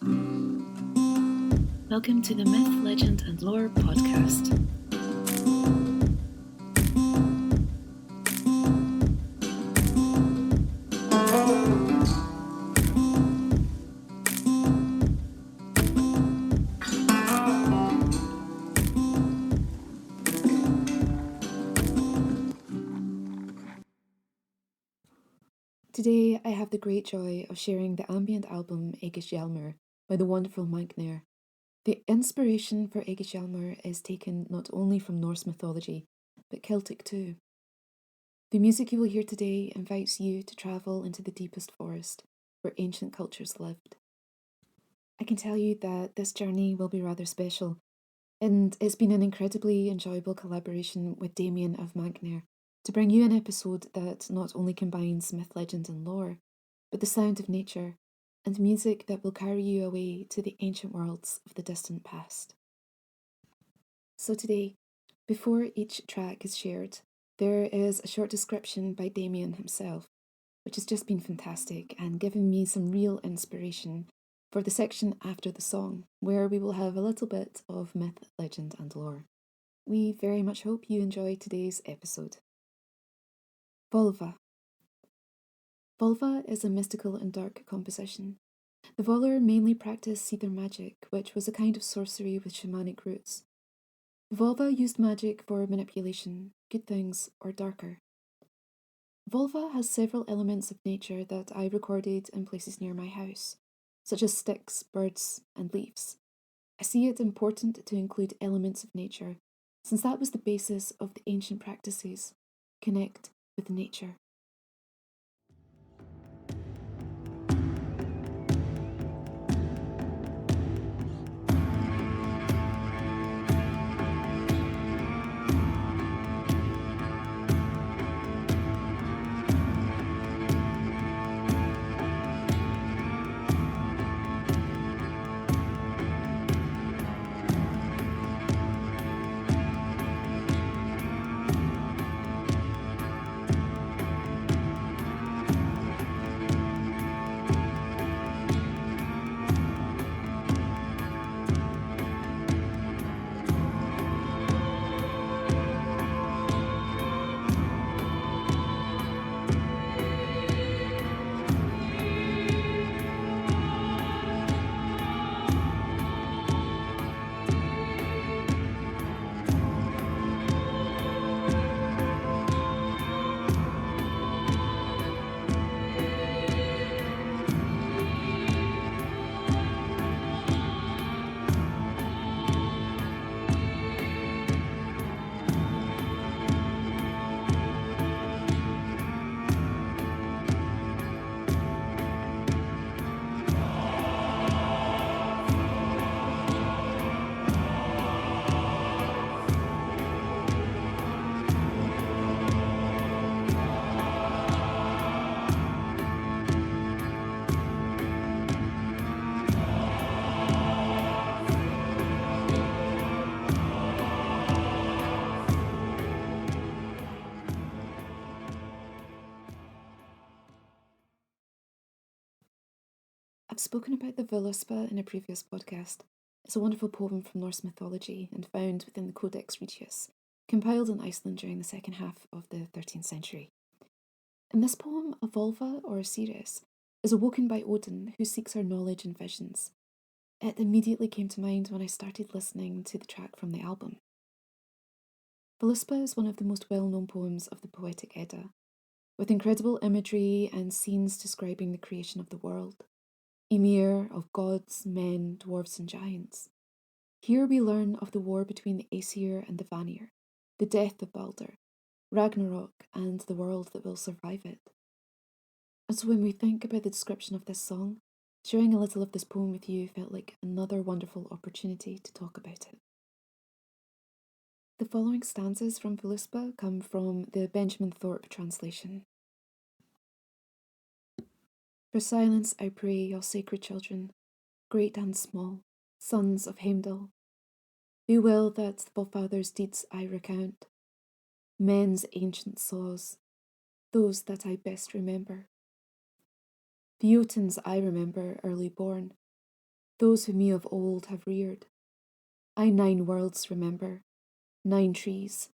Welcome to the Myth, Legend and Lore podcast. Today, I have the great joy of sharing the ambient album Aegishjalmur by the wonderful Munknörr. The inspiration for Aegishjalmur is taken not only from Norse mythology, but Celtic too. The music you will hear today invites you to travel into the deepest forest where ancient cultures lived. I can tell you that this journey will be rather special, and it's been an incredibly enjoyable collaboration with Damien of Munknörr to bring you an episode that not only combines myth, legend, and lore, but the sound of nature and music that will carry you away to the ancient worlds of the distant past. So today, before each track is shared, there is a short description by Damien himself, which has just been fantastic and given me some real inspiration for the section after the song, where we will have a little bit of myth, legend, and lore. We very much hope you enjoy today's episode. Volva. Volva is a mystical and dark composition. The Volar mainly practiced seether magic, which was a kind of sorcery with shamanic roots. Volva used magic for manipulation, good things or darker. Volva has several elements of nature that I recorded in places near my house, such as sticks, birds, and leaves. I see it important to include elements of nature, since that was the basis of the ancient practices. Connect with nature. I've spoken about the Völuspá in a previous podcast. It's a wonderful poem from Norse mythology and found within the Codex Regius, compiled in Iceland during the second half of the 13th century. In this poem, a Volva, or Ceres, is awoken by Odin, who seeks her knowledge and visions. It immediately came to mind when I started listening to the track from the album. Völuspá is one of the most well-known poems of the Poetic Edda, with incredible imagery and scenes describing the creation of the world. Ymir of gods, men, dwarves, and giants. Here we learn of the war between the Aesir and the Vanir, the death of Balder, Ragnarok, and the world that will survive it. And so when we think about the description of this song, sharing a little of this poem with you felt like another wonderful opportunity to talk about it. The following stanzas from Völuspá come from the Benjamin Thorpe translation. For silence I pray, all sacred children, great and small, sons of Heimdall. Who will that the forefathers' deeds I recount, men's ancient saws, those that I best remember. The Jotuns I remember early born, those whom ye of old have reared. I 9 worlds remember, 9 trees,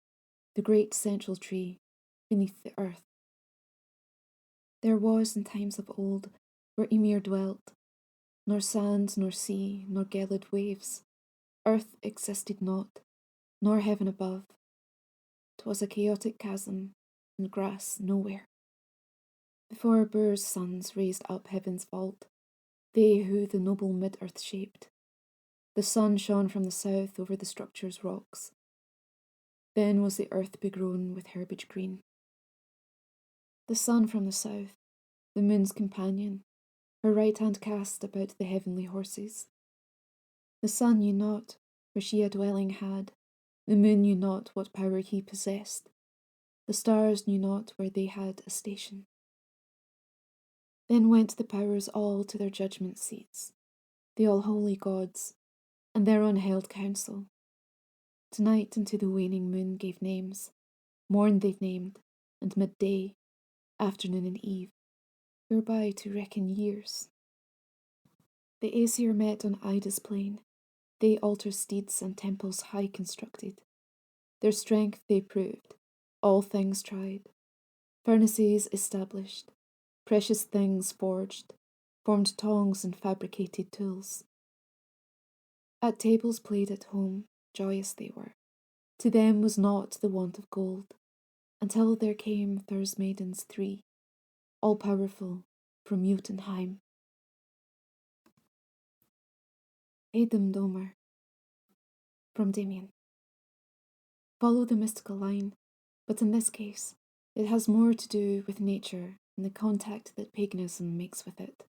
the great central tree beneath the earth. There was in times of old where Ymir dwelt, nor sand, nor sea, nor gelid waves. Earth existed not, nor heaven above. 'Twas a chaotic chasm, and grass nowhere. Before Bur's sons raised up heaven's vault, they who the noble mid-earth shaped, the sun shone from the south over the structure's rocks. Then was the earth begrown with herbage green. The sun from the south, the moon's companion, her right hand cast about the heavenly horses. The sun knew not where she a dwelling had, the moon knew not what power he possessed, the stars knew not where they had a station. Then went the powers all to their judgment seats, the all-holy gods, and thereon held council. Tonight unto the waning moon gave names, morn they named, and midday, afternoon and eve, whereby to reckon years. The Aesir met on Ida's plain, they altar steeds and temples high constructed. Their strength they proved, all things tried, furnaces established, precious things forged, formed tongs and fabricated tools. At tables played at home, joyous they were. To them was not the want of gold, until there came Thur's maidens 3, all powerful, from Jotunheim. Edom Domer, from Damien. Follow the mystical line, but in this case, it has more to do with nature and the contact that paganism makes with it.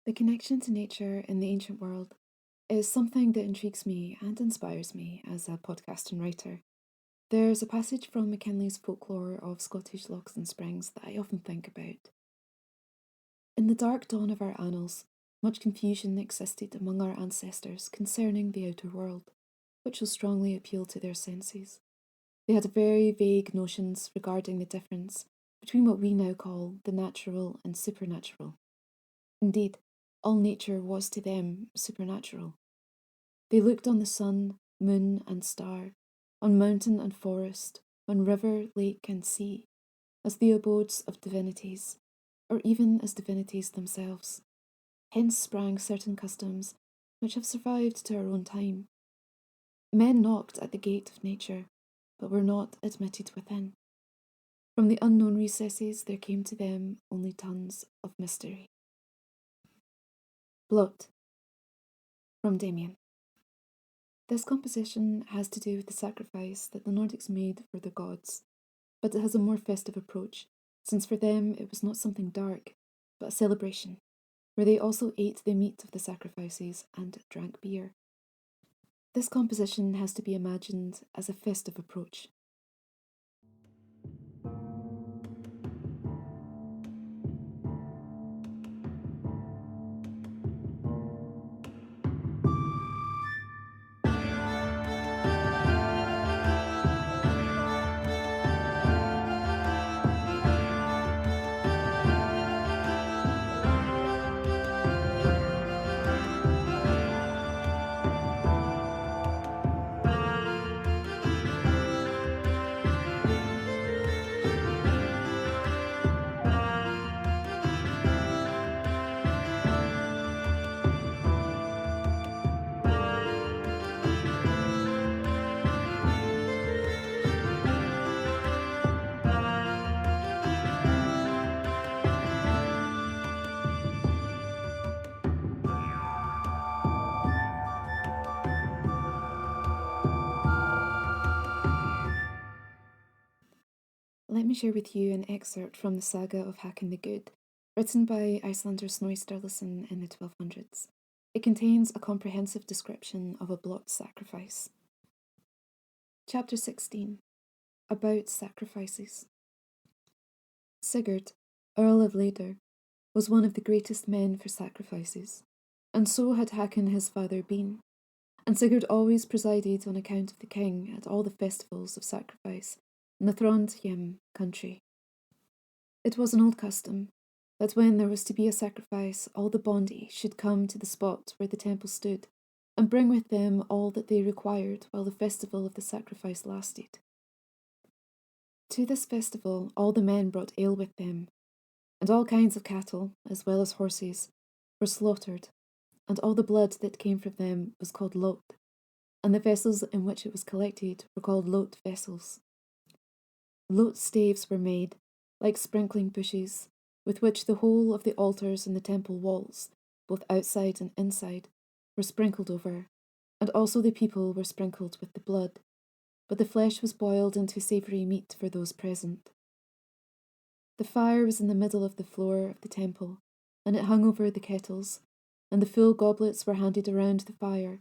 The connection to nature in the ancient world is something that intrigues me and inspires me as a podcast and writer. There's a passage from Mackinlay's folklore of Scottish lochs and springs that I often think about. In the dark dawn of our annals, much confusion existed among our ancestors concerning the outer world, which will strongly appeal to their senses. They had very vague notions regarding the difference between what we now call the natural and supernatural. Indeed, all nature was to them supernatural. They looked on the sun, moon, and star, on mountain and forest, on river, lake, and sea, as the abodes of divinities, or even as divinities themselves. Hence sprang certain customs which have survived to our own time. Men knocked at the gate of nature, but were not admitted within. From the unknown recesses there came to them only tons of mystery. Blot, from Damien. This composition has to do with the sacrifice that the Nordics made for the gods, but it has a more festive approach, since for them it was not something dark, but a celebration, where they also ate the meat of the sacrifices and drank beer. This composition has to be imagined as a festive approach. let me share with you an excerpt from the saga of Hakon the Good, written by Icelander Snorri Sturluson in the 1200s. It contains a comprehensive description of a blot sacrifice. Chapter 16. About Sacrifices. Sigurd, Earl of Leder, was one of the greatest men for sacrifices, and so had Hakon his father been, and Sigurd always presided on account of the king at all the festivals of sacrifice in the Trondhjem country. It was an old custom that when there was to be a sacrifice, all the bondi should come to the spot where the temple stood, and bring with them all that they required while the festival of the sacrifice lasted. To this festival all the men brought ale with them, and all kinds of cattle, as well as horses, were slaughtered, and all the blood that came from them was called lot, and the vessels in which it was collected were called lot vessels. Lot staves were made, like sprinkling bushes, with which the whole of the altars and the temple walls, both outside and inside, were sprinkled over, and also the people were sprinkled with the blood, but the flesh was boiled into savoury meat for those present. The fire was in the middle of the floor of the temple, and it hung over the kettles, and the full goblets were handed around the fire,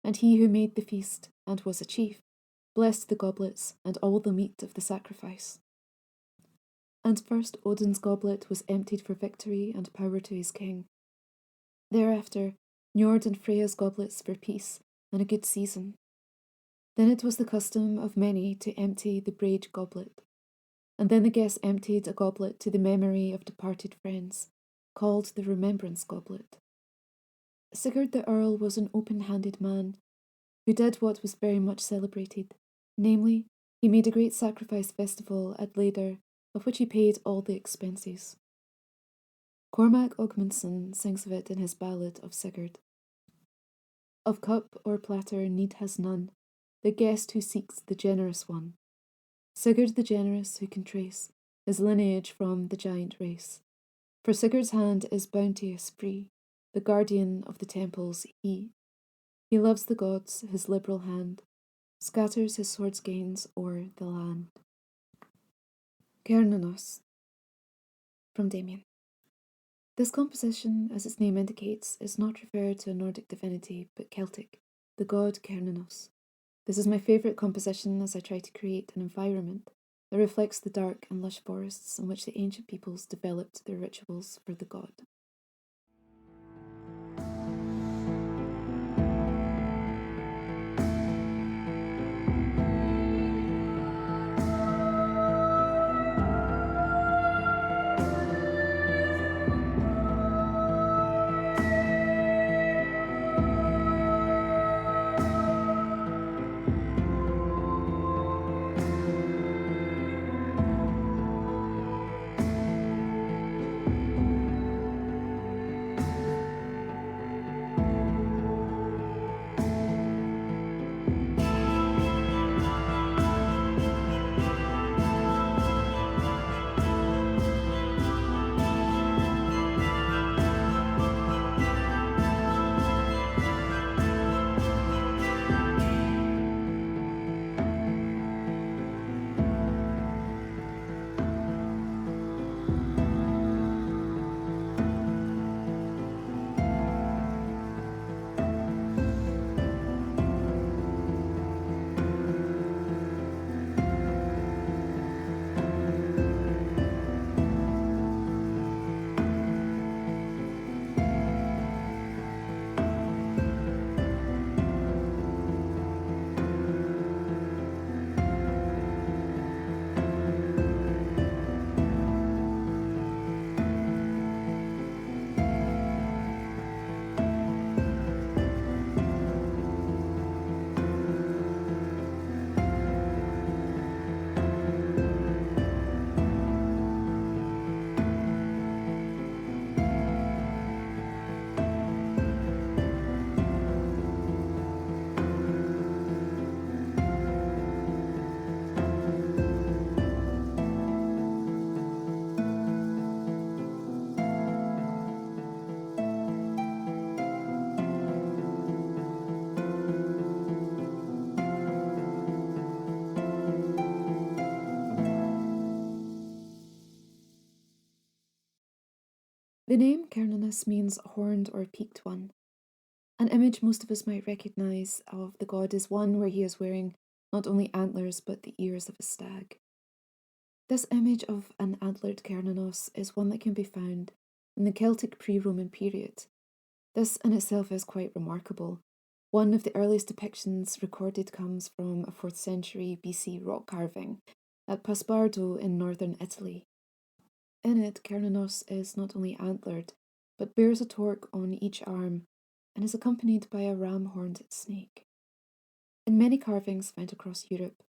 and he who made the feast, and was a chief, blessed the goblets and all the meat of the sacrifice. And first Odin's goblet was emptied for victory and power to his king. Thereafter Njord and Freya's goblets for peace and a good season. Then it was the custom of many to empty the braid goblet, and then the guests emptied a goblet to the memory of departed friends, called the remembrance goblet. Sigurd the Earl was an open-handed man, who did what was very much celebrated, namely, he made a great sacrifice festival at Leder, of which he paid all the expenses. Cormac Ogmundsson sings of it in his ballad of Sigurd. Of cup or platter need has none, the guest who seeks the generous one. Sigurd the generous who can trace his lineage from the giant race. For Sigurd's hand is bounteous free, the guardian of the temples he. He loves the gods, his liberal hand scatters his sword's gains o'er the land. Kernanos, from Damien. This composition, as its name indicates, is not referred to a Nordic divinity, but Celtic, the god Kernanos. This is my favourite composition as I try to create an environment that reflects the dark and lush forests in which the ancient peoples developed their rituals for the god. The name Cernunnos means horned or peaked one. An image most of us might recognise of the god is one where he is wearing not only antlers but the ears of a stag. This image of an antlered Cernunnos is one that can be found in the Celtic pre-Roman period. This in itself is quite remarkable. One of the earliest depictions recorded comes from a 4th century BC rock carving at Paspardo in northern Italy. In it, Cernunnos is not only antlered, but bears a torque on each arm and is accompanied by a ram-horned snake. In many carvings found across Europe,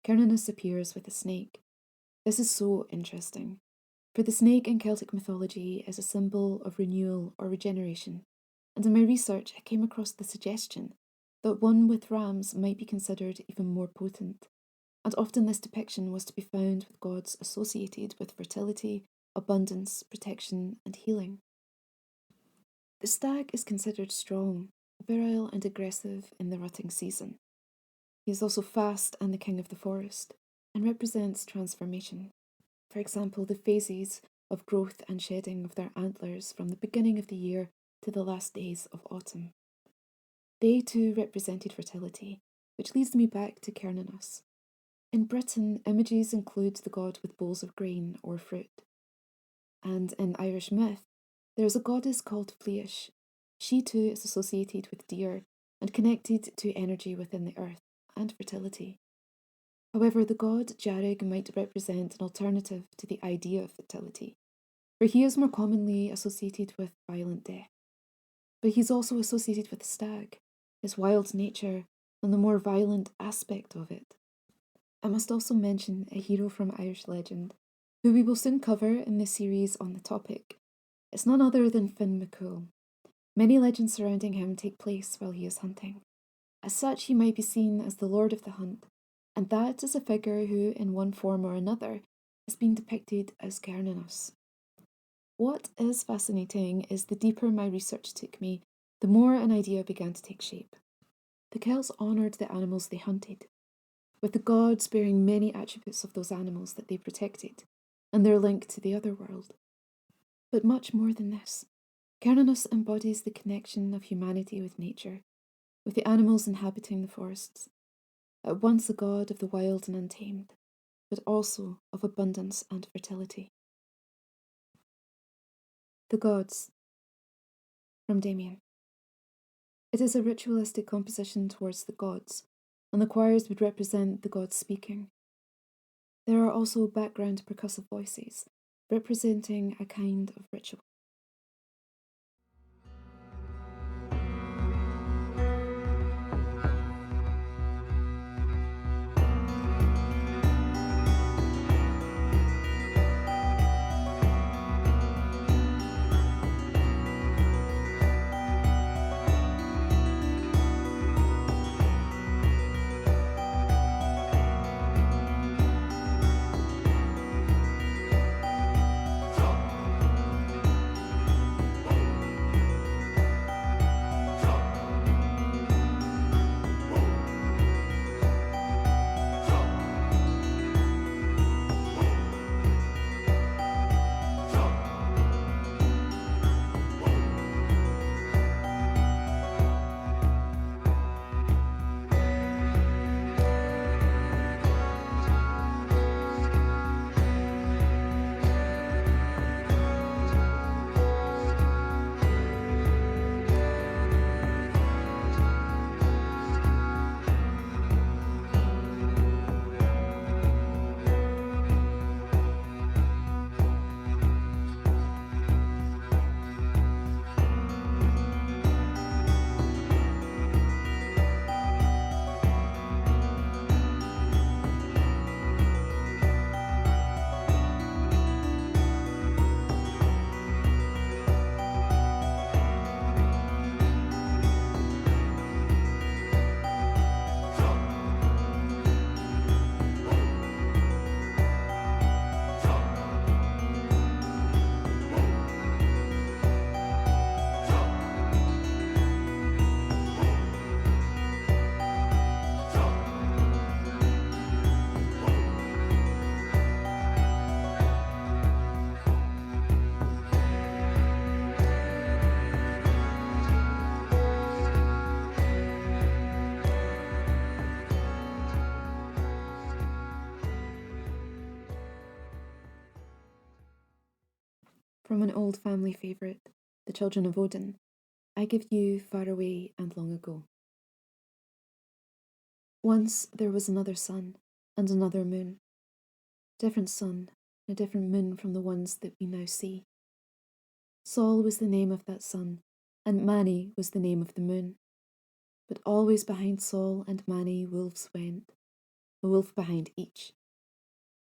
Cernunnos appears with a snake. This is so interesting, for the snake in Celtic mythology is a symbol of renewal or regeneration, and in my research I came across the suggestion that one with rams might be considered even more potent, and often this depiction was to be found with gods associated with fertility, abundance, protection, and healing. The stag is considered strong, virile, and aggressive in the rutting season. He is also fast and the king of the forest, and represents transformation. For example, the phases of growth and shedding of their antlers from the beginning of the year to the last days of autumn. They too represented fertility, which leads me back to Cernunnos. In Britain, images include the god with bowls of grain or fruit. And in Irish myth, there is a goddess called Fleash. She too is associated with deer and connected to energy within the earth and fertility. However, the god Jarrig might represent an alternative to the idea of fertility, for he is more commonly associated with violent death. But he's also associated with the stag, his wild nature, and the more violent aspect of it. I must also mention a hero from Irish legend, who we will soon cover in this series on the topic. It's none other than Finn McCool. Many legends surrounding him take place while he is hunting. As such, he might be seen as the lord of the hunt, and that is a figure who, in one form or another, has been depicted as Cernunnos. What is fascinating is the deeper my research took me, the more an idea began to take shape. The Celts honoured the animals they hunted, with the gods bearing many attributes of those animals that they protected, and their link to the other world. But much more than this, Cernunnos embodies the connection of humanity with nature, with the animals inhabiting the forests, at once a god of the wild and untamed, but also of abundance and fertility. The Gods, from Damien. It is a ritualistic composition towards the gods, and the choirs would represent the gods speaking. There are also background percussive voices, representing a kind of ritual. from an old family favourite, The Children of Odin, I give you Far Away and Long Ago. Once there was another sun and another moon. Different sun and a different moon from the ones that we now see. Sol was the name of that sun, and Mani was the name of the moon. But always behind Sol and Mani wolves went, a wolf behind each.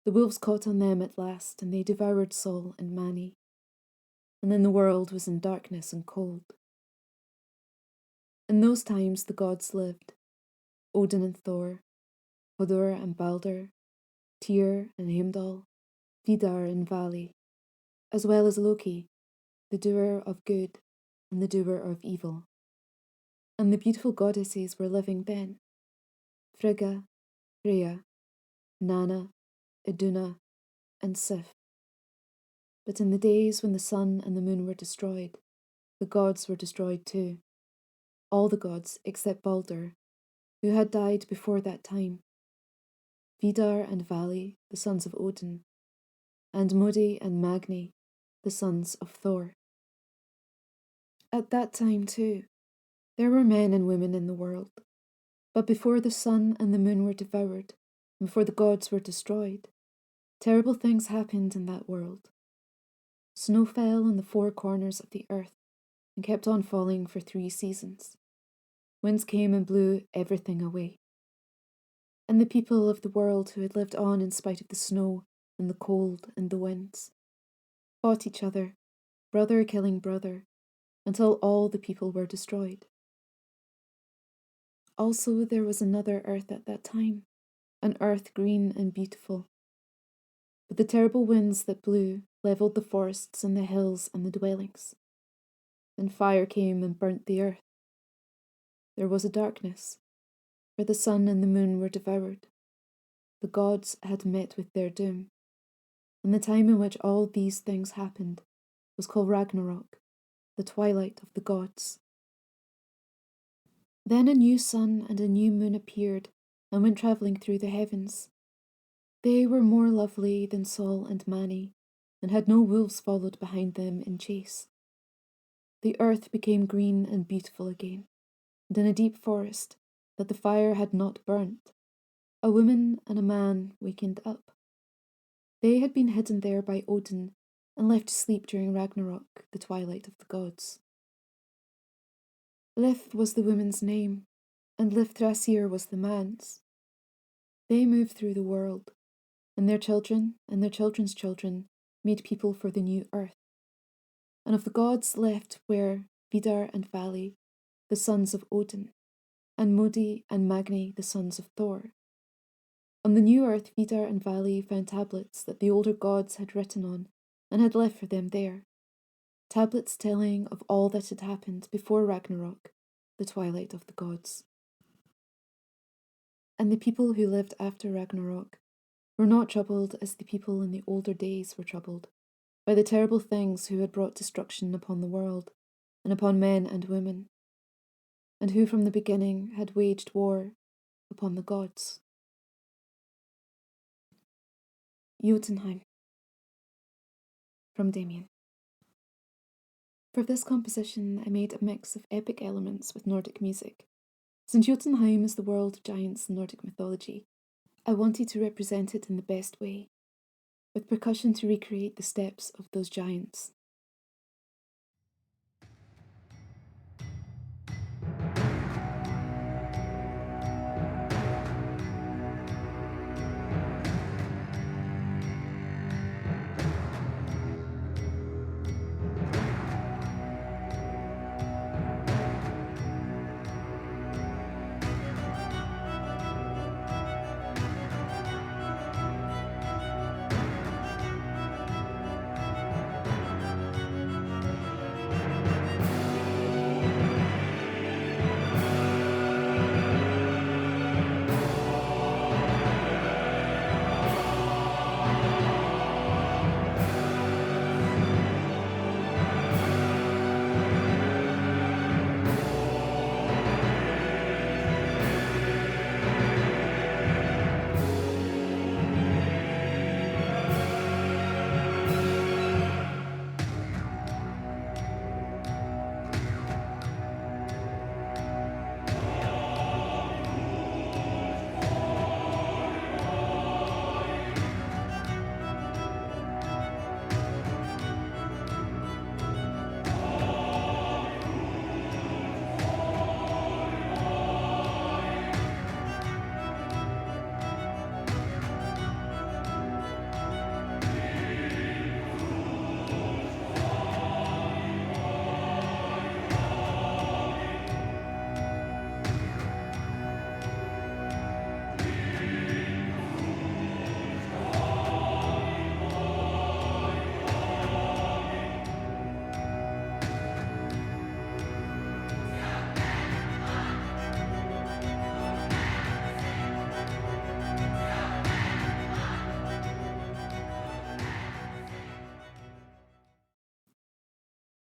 The wolves caught on them at last, and they devoured Sol and Mani. And then the world was in darkness and cold. In those times the gods lived, Odin and Thor, Hodur and Baldur, Tyr and Heimdall, Vidar and Vali, as well as Loki, the doer of good and the doer of evil. And the beautiful goddesses were living then, Frigga, Freya, Nanna, Iduna, and Sif. But in the days when the sun and the moon were destroyed, the gods were destroyed too. All the gods except Baldur, who had died before that time. Vidar and Vali, the sons of Odin, and Modi and Magni, the sons of Thor. At that time too, there were men and women in the world, but before the sun and the moon were devoured, and before the gods were destroyed, terrible things happened in that world. Snow fell on the four corners of the earth and kept on falling for 3 seasons. Winds came and blew everything away. And the people of the world who had lived on in spite of the snow and the cold and the winds fought each other, brother killing brother, until all the people were destroyed. Also there was another earth at that time, an earth green and beautiful. But the terrible winds that blew levelled the forests and the hills and the dwellings. Then fire came and burnt the earth. There was a darkness, for the sun and the moon were devoured. The gods had met with their doom, and the time in which all these things happened was called Ragnarok, the twilight of the gods. Then a new sun and a new moon appeared and went travelling through the heavens. They were more lovely than Sol and Mani, and had no wolves followed behind them in chase. The earth became green and beautiful again, and in a deep forest that the fire had not burnt, a woman and a man wakened up. They had been hidden there by Odin and left to sleep during Ragnarok, the twilight of the gods. Lith was the woman's name, and Lithrasir was the man's. They moved through the world, and their children and their children's children made people for the new earth. And of the gods left were Vidar and Vali, the sons of Odin, and Modi and Magni, the sons of Thor. On the new earth Vidar and Vali found tablets that the older gods had written on and had left for them there, tablets telling of all that had happened before Ragnarok, the twilight of the gods. And the people who lived after Ragnarok were not troubled as the people in the older days were troubled, by the terrible things who had brought destruction upon the world, and upon men and women, and who from the beginning had waged war upon the gods. Jotunheim, from Damien. For this composition I made a mix of epic elements with Nordic music. Since Jotunheim is the world of giants in Nordic mythology, I wanted to represent it in the best way, with percussion to recreate the steps of those giants.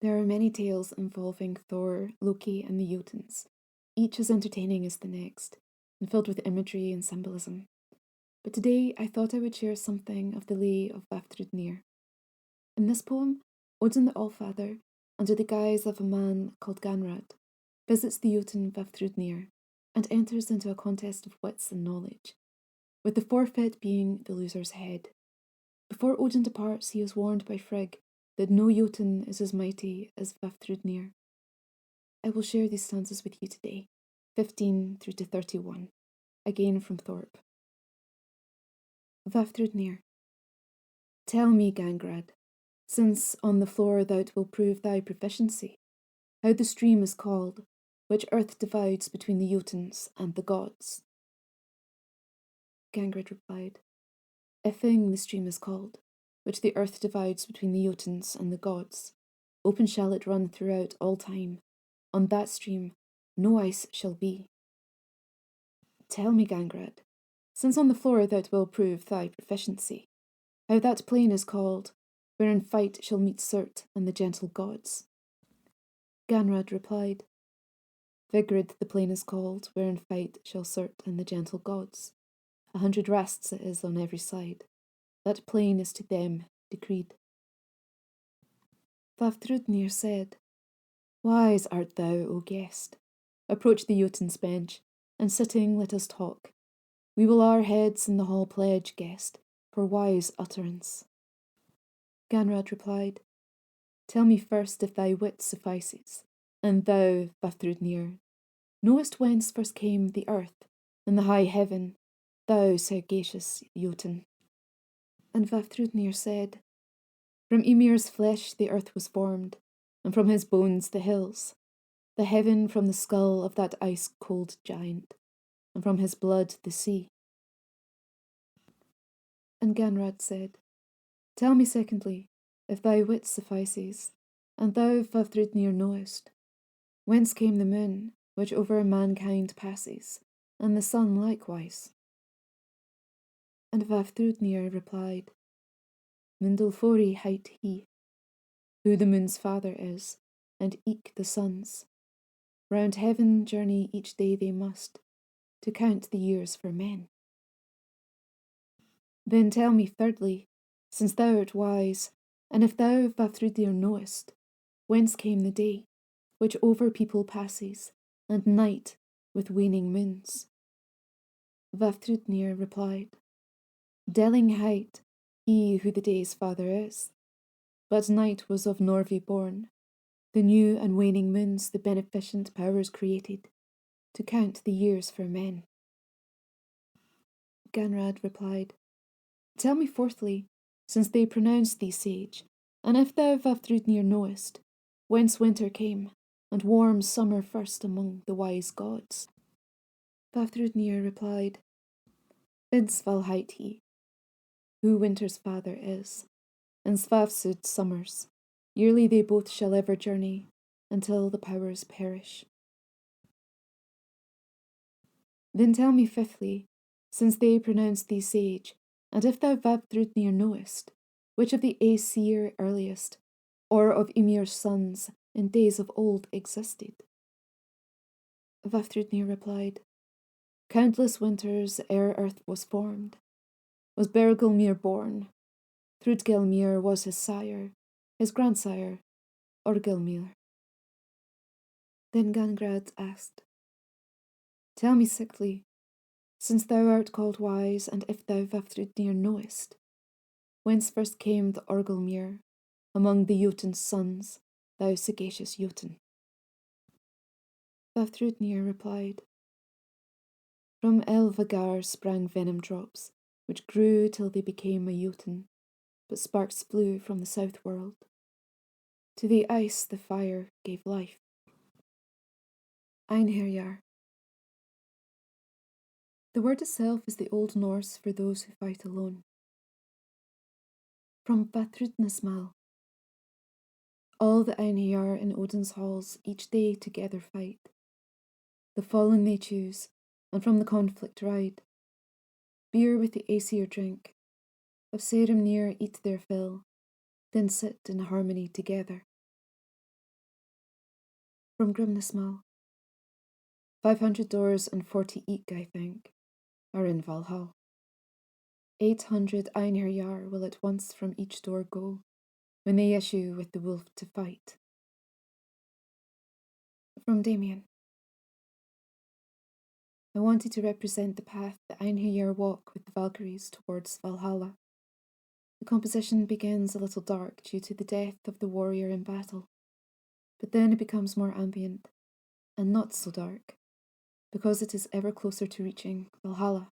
There are many tales involving Thor, Loki, and the Jotuns, each as entertaining as the next, and filled with imagery and symbolism. But today I thought I would share something of the Lay of Vafthrudnir. In this poem, Odin the Allfather, under the guise of a man called Ganrad, visits the Jotun Vafthrudnir and enters into a contest of wits and knowledge, with the forfeit being the loser's head. Before Odin departs, he is warned by Frigg that no Jotun is as mighty as Vafthrudnir. I will share these stanzas with you today, 15 through to 31, again from Thorpe. Vafthrudnir. Tell me, Gangrad, since on the floor thou wilt prove thy proficiency, how the stream is called, which earth divides between the Jotuns and the gods. Gangrad replied, Ifing the stream is called, which the earth divides between the Jotuns and the gods. Open shall it run throughout all time. On that stream no ice shall be. Tell me, Gangrad, since on the floor thou wilt prove thy proficiency, how that plain is called, wherein fight shall meet Surt and the gentle gods. Ganrad replied, Vigrid the plain is called, wherein fight shall Surt and the gentle gods. 100 rests it is on every side. That plain is to them decreed. Vafthrudnir said, Wise art thou, O guest. Approach the Jotun's bench, and sitting let us talk. We will our heads in the hall pledge, guest, for wise utterance. Ganrad replied, Tell me first if thy wit suffices, and thou, Vafthrudnir, knowest whence first came the earth and the high heaven, thou sagacious Jotun. And Vafthrudnir said, From Ymir's flesh the earth was formed, and from his bones the hills, the heaven from the skull of that ice-cold giant, and from his blood the sea. And Ganrad said, Tell me secondly, if thy wit suffices, and thou, Vafthrudnir, knowest, whence came the moon, which over mankind passes, and the sun likewise. And Vafthrudnir replied, Mundulfori hight he, who the moon's father is, and eke the sun's. Round heaven journey each day they must, to count the years for men. Then tell me thirdly, since thou art wise, and if thou, Vafthrudnir, knowest, whence came the day, which over people passes, and night with waning moons. Vafthrudnir replied, Delling hight he who the day's father is, but night was of Norvi born, the new and waning moons the beneficent powers created, to count the years for men. Ganrad replied, Tell me fourthly, since they pronounce thee sage, and if thou, Vafthrudnir, knowest, whence winter came, and warm summer first among the wise gods. Vafthrudnir replied, Vidsval hight he, who winter's father is, and Svavsud summers. Yearly they both shall ever journey, until the powers perish. Then tell me fifthly, since they pronounce thee sage, and if thou, Vafthrudnir, knowest, which of the Aesir earliest, or of Ymir's sons, in days of old existed. Vafthrudnir replied, Countless winters ere earth was formed, was Bergelmir born. Thrudgelmir was his sire, his grandsire, Orgelmir. Then Gangrad asked, Tell me sixthly, since thou art called wise, and if thou, Vafthrudnir, knowest, whence first came the Orgelmir among the Jotun's sons, thou sagacious Jotun. Vafthrudnir replied, From Elvagar sprang venom drops, which grew till they became a Jotun, but sparks flew from the south world. To the ice the fire gave life. Einherjar. The word itself is the Old Norse for those who fight alone. From Vafthrudnismal. All the Einherjar in Odin's halls each day together fight. The fallen they choose, and from the conflict ride. Beer with the Aesir drink, of Saerimnir eat their fill, then sit in harmony together. From Grimnismal. 500 doors and 40 eek, I think, are in Valhall. 800 Einherjar will at once from each door go, when they issue with the wolf to fight. From Damien. I wanted to represent the path the Einherjar walk with the Valkyries towards Valhalla. The composition begins a little dark due to the death of the warrior in battle, but then it becomes more ambient, and not so dark, because it is ever closer to reaching Valhalla.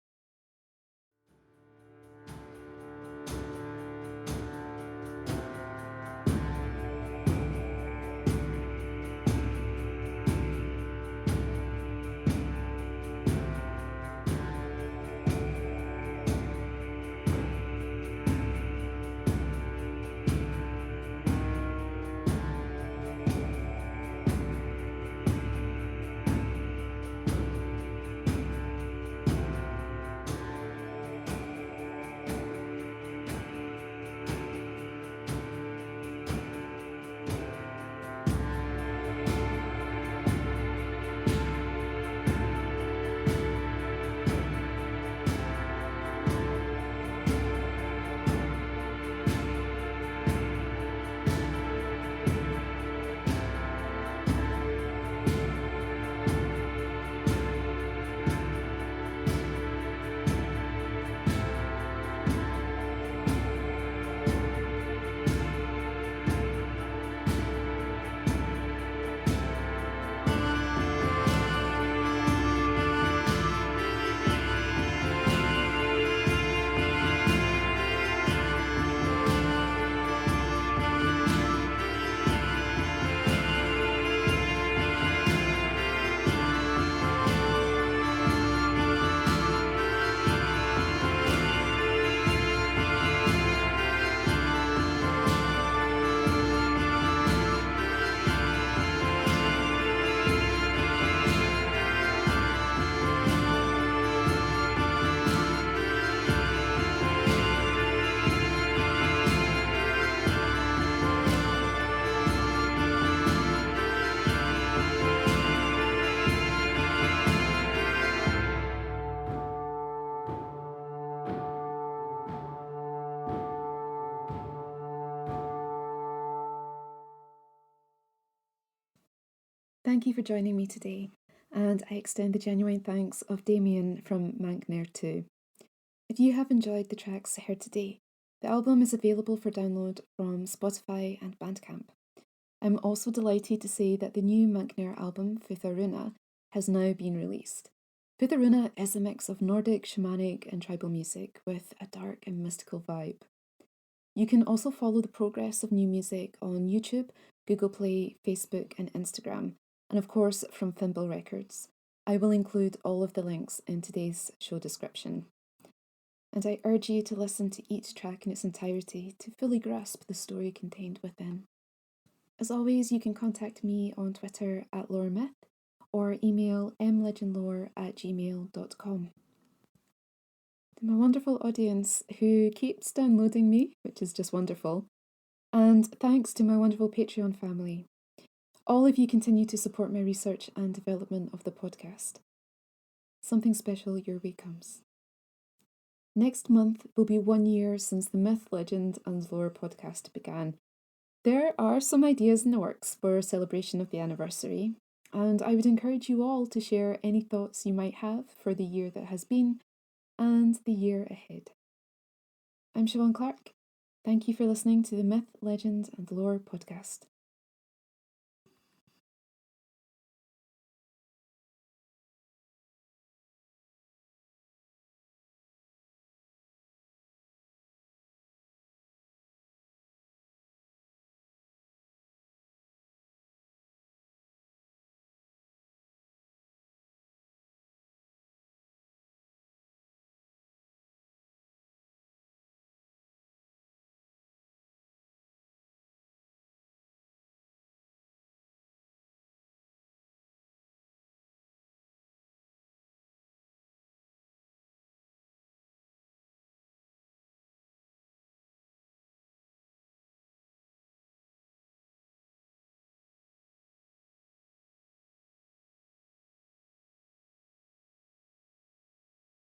Thank you for joining me today, and I extend the genuine thanks of Damien from Munknörr too. If you have enjoyed the tracks heard today, the album is available for download from Spotify and Bandcamp. I'm also delighted to say that the new Munknörr album, Futharuna, has now been released. Futharuna is a mix of Nordic, shamanic, and tribal music with a dark and mystical vibe. You can also follow the progress of new music on YouTube, Google Play, Facebook, and Instagram, and of course from Fimble Records. I will include all of the links in today's show description. And I urge you to listen to each track in its entirety to fully grasp the story contained within. As always, you can contact me on Twitter at LoreMyth or email mlegendlore@gmail.com. To my wonderful audience who keeps downloading me, which is just wonderful, and thanks to my wonderful Patreon family. All of you continue to support my research and development of the podcast. Something special your way comes. Next month will be 1 year since the Myth, Legend and Lore podcast began. There are some ideas in the works for a celebration of the anniversary, and I would encourage you all to share any thoughts you might have for the year that has been and the year ahead. I'm Siobhan Clark. Thank you for listening to the Myth, Legend and Lore podcast.